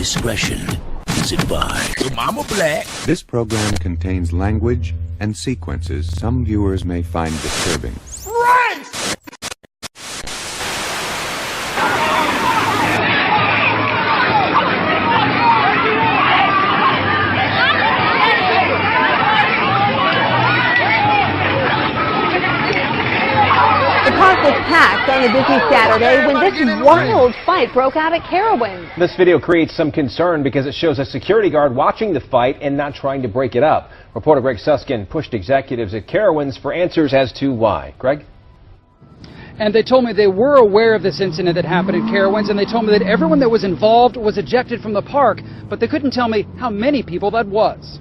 Discretion is advised. So Mama Black. This program contains language and sequences some viewers may find disturbing. Right! The park was packed on a busy Saturday when this wild fight broke out at Carowinds. This video creates some concern because it shows a security guard watching the fight and not trying to break it up. Reporter Greg Suskin pushed executives at Carowinds for answers as to why. Greg? And they told me they were aware of this incident that happened at Carowinds, and they told me that everyone that was involved was ejected from the park, but they couldn't tell me how many people that was.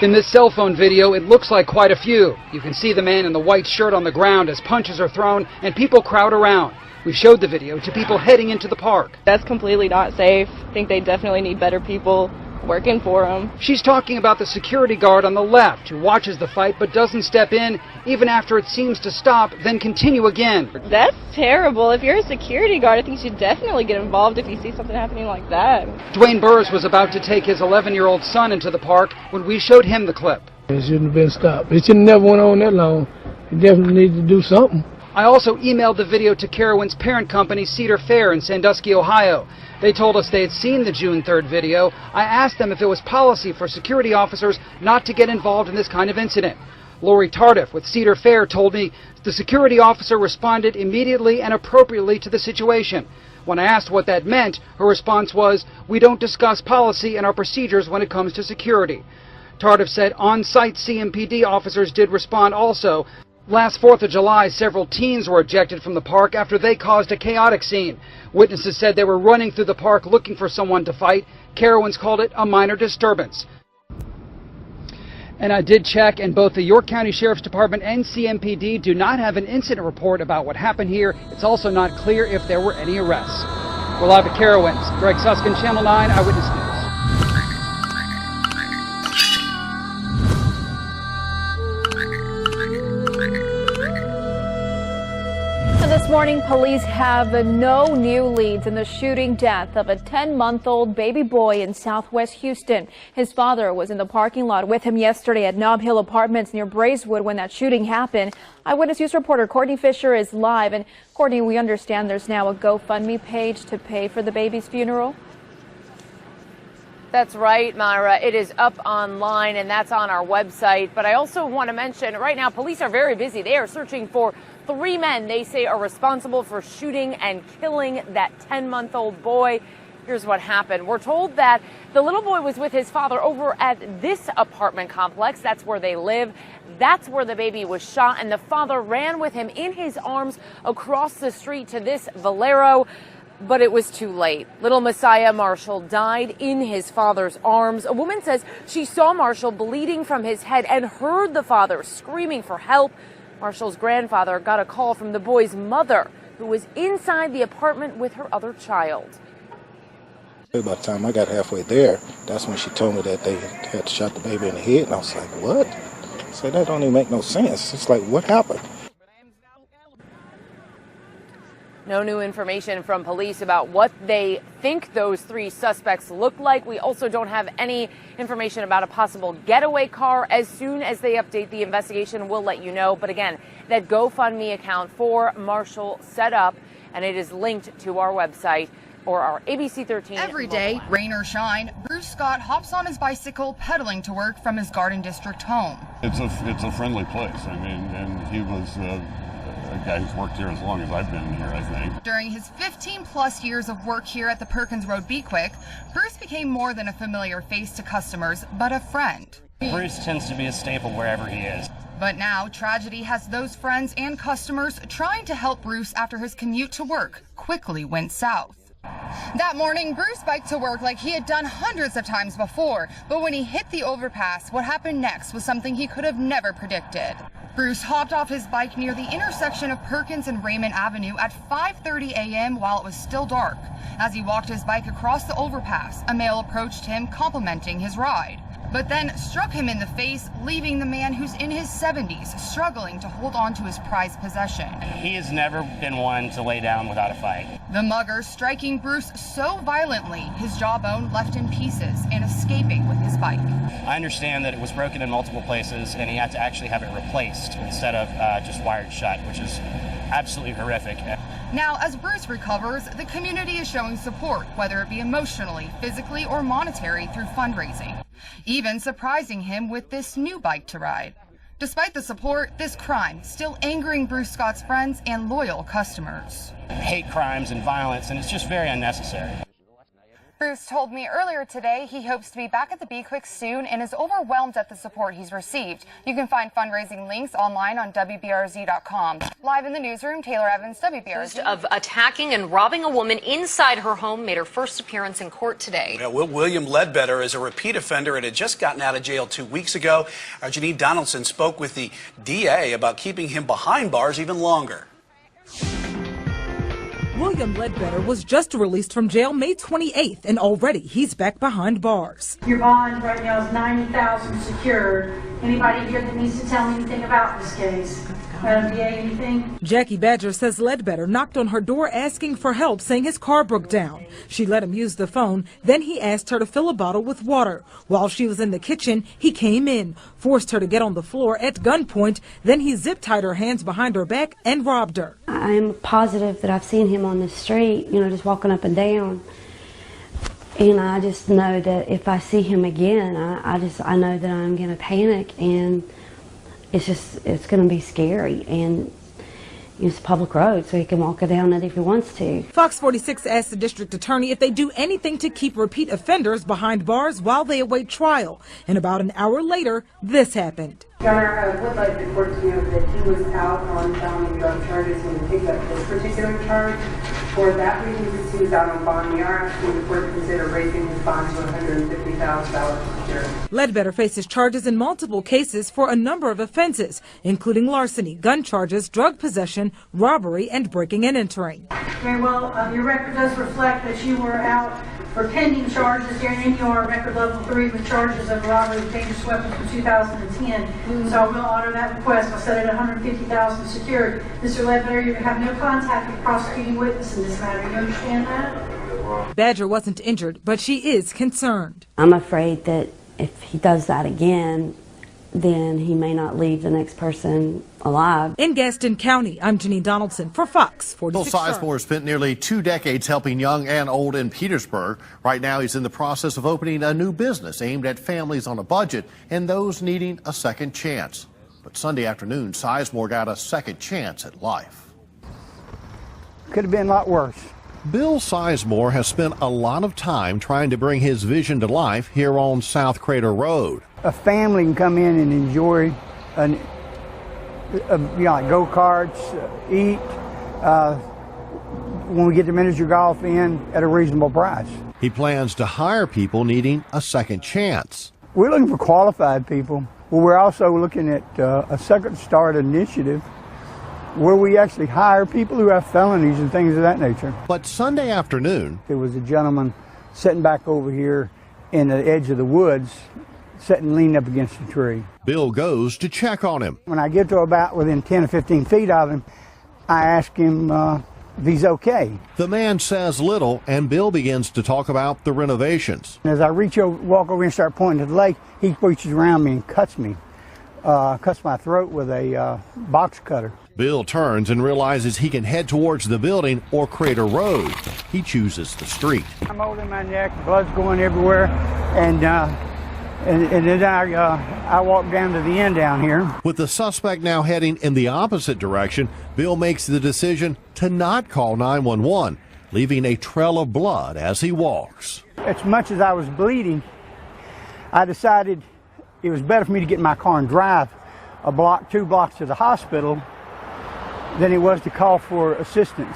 In this cell phone video, it looks like quite a few. You can see the man in the white shirt on the ground as punches are thrown and people crowd around. We showed the video to people heading into the park. That's completely not safe. I think they definitely need better people working for them. She's talking about the security guard on the left who watches the fight but doesn't step in even after it seems to stop, then continue again. That's terrible. If you're a security guard, I think you should definitely get involved if you see something happening like that. Dwayne Burrs was about to take his 11-year-old son into the park when we showed him the clip. It shouldn't have been stopped. It should have never went on that long. It definitely needed to do something. I also emailed the video to Carowinds' parent company, Cedar Fair in Sandusky, Ohio. They told us they had seen the June 3rd video. I asked them if it was policy for security officers not to get involved in this kind of incident. Lori Tardif with Cedar Fair told me the security officer responded immediately and appropriately to the situation. When I asked what that meant, her response was, "We don't discuss policy and our procedures when it comes to security." Tardif said on-site CMPD officers did respond also. Last 4th of July, several teens were ejected from the park after they caused a chaotic scene. Witnesses said they were running through the park looking for someone to fight. Carowinds called it a minor disturbance. And I did check, and both the York County Sheriff's Department and CMPD do not have an incident report about what happened here. It's also not clear if there were any arrests. We're live at Carowinds. Greg Suskin, Channel 9 Eyewitness News. This morning, police have no new leads in the shooting death of a 10-month-old baby boy in southwest Houston. His father was in the parking lot with him yesterday at Nob Hill Apartments near Braeswood when that shooting happened. Eyewitness News reporter Courtney Fisher is live. And Courtney, we understand there's now a GoFundMe page to pay for the baby's funeral. That's right, Myra. It is up online, and that's on our website. But I also want to mention right now, police are very busy. They are searching for 3 men they say are responsible for shooting and killing that 10-month-old boy. Here's what happened. We're told that the little boy was with his father over at this apartment complex. That's where they live. That's where the baby was shot, and the father ran with him in his arms across the street to this Valero. But it was too late. Little Messiah Marshall died in his father's arms. A woman says she saw Marshall bleeding from his head and heard the father screaming for help. Marshall's grandfather got a call from the boy's mother, who was inside the apartment with her other child. By the time I got halfway there, that's when she told me that they had shot the baby in the head, and I was like, what? I said, that don't even make no sense. It's like, what happened? No new information from police about what they think those 3 suspects look like. We also don't have any information about a possible getaway car. As soon as they update the investigation, we'll let you know. But again, that GoFundMe account for Marshall set up, and it is linked to our website or our ABC 13. Every day, rain or shine, Bruce Scott hops on his bicycle pedaling to work from his Garden District home. It's a friendly place. I mean, and he was a guy who's worked here as long as I've been here, I think. During his 15-plus years of work here at the Perkins Road Be Quick, Bruce became more than a familiar face to customers, but a friend. Bruce tends to be a staple wherever he is. But now, tragedy has those friends and customers trying to help Bruce after his commute to work quickly went south. That morning, Bruce biked to work like he had done hundreds of times before, but when he hit the overpass, what happened next was something he could have never predicted. Bruce hopped off his bike near the intersection of Perkins and Raymond Avenue at 5:30 a.m. while it was still dark. As he walked his bike across the overpass, a male approached him complimenting his ride, but then struck him in the face, leaving the man who's in his 70s struggling to hold on to his prized possession. He has never been one to lay down without a fight. The mugger striking Bruce so violently, his jawbone left in pieces and escaping with his bike. I understand that it was broken in multiple places and he had to actually have it replaced instead of just wired shut, which is absolutely horrific. Now, as Bruce recovers, the community is showing support, whether it be emotionally, physically, or monetary through fundraising, even surprising him with this new bike to ride. Despite the support, this crime still angering Bruce Scott's friends and loyal customers. Hate crimes and violence, and it's just very unnecessary. Bruce told me earlier today he hopes to be back at the Be Quick soon and is overwhelmed at the support he's received. You can find fundraising links online on WBRZ.com. Live in the newsroom, Taylor Evans, WBRZ. Of attacking and robbing a woman inside her home made her first appearance in court today. Yeah, William Ledbetter is a repeat offender and had just gotten out of jail 2 weeks ago. Our Janine Donaldson spoke with the DA about keeping him behind bars even longer. William Ledbetter was just released from jail May 28th, and already he's back behind bars. Your bond right now is $90,000 secured. Anybody here that needs to tell me anything about this case? Madam DA, anything? Jackie Badger says Ledbetter knocked on her door asking for help, saying his car broke down. She let him use the phone. Then he asked her to fill a bottle with water. While she was in the kitchen, he came in, forced her to get on the floor at gunpoint. Then he zip-tied her hands behind her back and robbed her. I'm positive that I've seen him on the street, just walking up and down. And I just know that if I see him again, I know that I'm going to panic, and it's going to be scary. And it's a public road, so he can walk down it if he wants to. Fox 46 asked the district attorney if they do anything to keep repeat offenders behind bars while they await trial. And about an hour later, this happened. Your Honor, I would like the court to know that he was out on felony drug charges when he picked up this particular charge. For that reason, since he was out on bond, we are asking the court to consider raising his bond to $150,000 security. Ledbetter faces charges in multiple cases for a number of offenses, including larceny, gun charges, drug possession, robbery, and breaking and entering. Very well. Your record does reflect that you were out for pending charges here in your record level 3 with charges of robbery with dangerous weapons from 2010. So I will honor that request. I'll set it at $150,000 secured. Mr. Ledbetter, you have no contact with prosecuting witness in this matter. You understand that? Badger wasn't injured, but she is concerned. I'm afraid that if he does that again, then he may not leave the next person alive. In Gaston County, I'm Janine Donaldson for Fox 46. Bill Sizemore spent nearly 2 decades helping young and old in Petersburg. Right now, he's in the process of opening a new business aimed at families on a budget and those needing a second chance. But Sunday afternoon, Sizemore got a second chance at life. Could have been a lot worse. Bill Sizemore has spent a lot of time trying to bring his vision to life here on South Crater Road. A family can come in and enjoy like go-karts, eat, when we get the miniature golf in at a reasonable price. He plans to hire people needing a second chance. We're looking for qualified people, but we're also looking at a second start initiative where we actually hire people who have felonies and things of that nature. But Sunday afternoon, there was a gentleman sitting back over here in the edge of the woods, sitting leaning up against a tree. Bill goes to check on him. When I get to about within 10 or 15 feet of him, I ask him if he's okay. The man says little, and Bill begins to talk about the renovations. As I walk over and start pointing to the lake, he reaches around me and cuts my throat with a box cutter. Bill turns and realizes he can head towards the building or Crater Road. He chooses the street. I'm holding my neck, blood's going everywhere, and then I walk down to the end down here. With the suspect now heading in the opposite direction, Bill makes the decision to not call 911, leaving a trail of blood as he walks. As much as I was bleeding, I decided it was better for me to get in my car and drive a block, 2 blocks to the hospital than it was to call for assistance.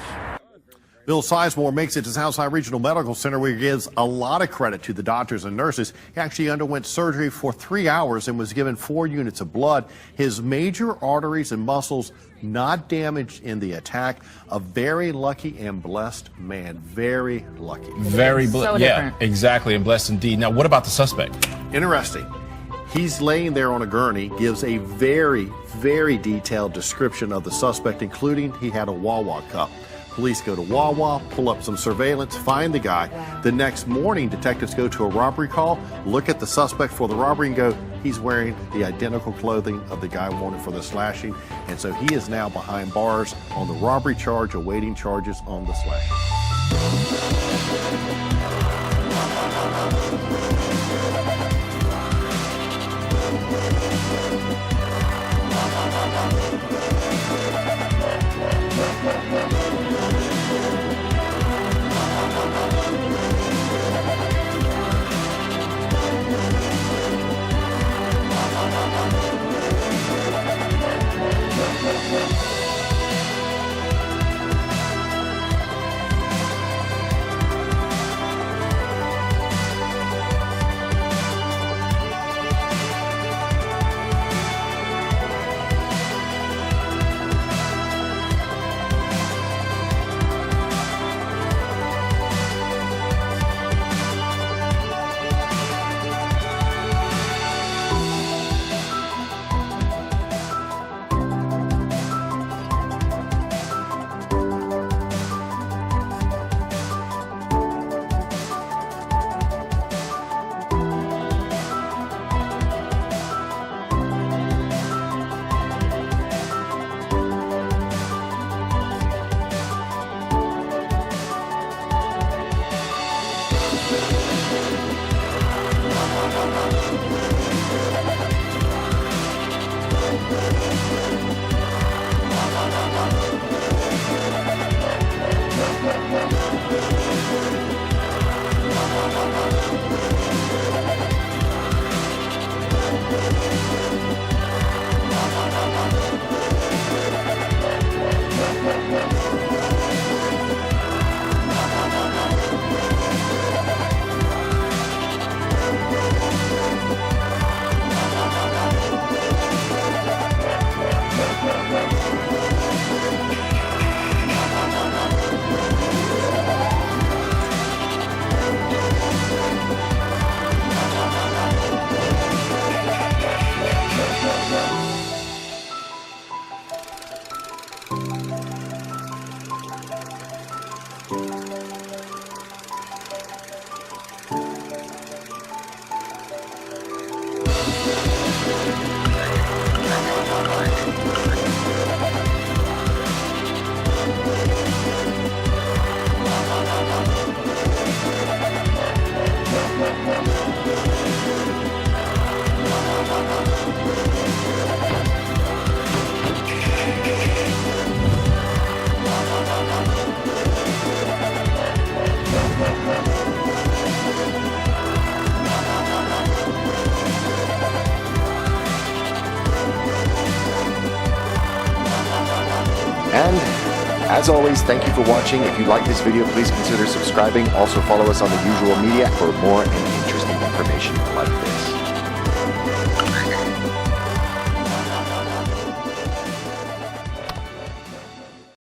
Bill Sizemore makes it to Southside Regional Medical Center, where he gives a lot of credit to the doctors and nurses. He actually underwent surgery for 3 hours and was given 4 units of blood. His major arteries and muscles not damaged in the attack. A very lucky and blessed man. Very lucky. Very blessed. Yeah, exactly, and blessed indeed. Now, what about the suspect? Interesting. He's laying there on a gurney, gives a very, very detailed description of the suspect, including he had a Wawa cup. Police go to Wawa, pull up some surveillance, find the guy. The next morning, detectives go to a robbery call, look at the suspect for the robbery and go, he's wearing the identical clothing of the guy wanted for the slashing. And so he is now behind bars on the robbery charge, awaiting charges on the slashing. And as always, thank you for watching. If you like this video, please consider subscribing. Also follow us on the usual media for more and interesting information like this.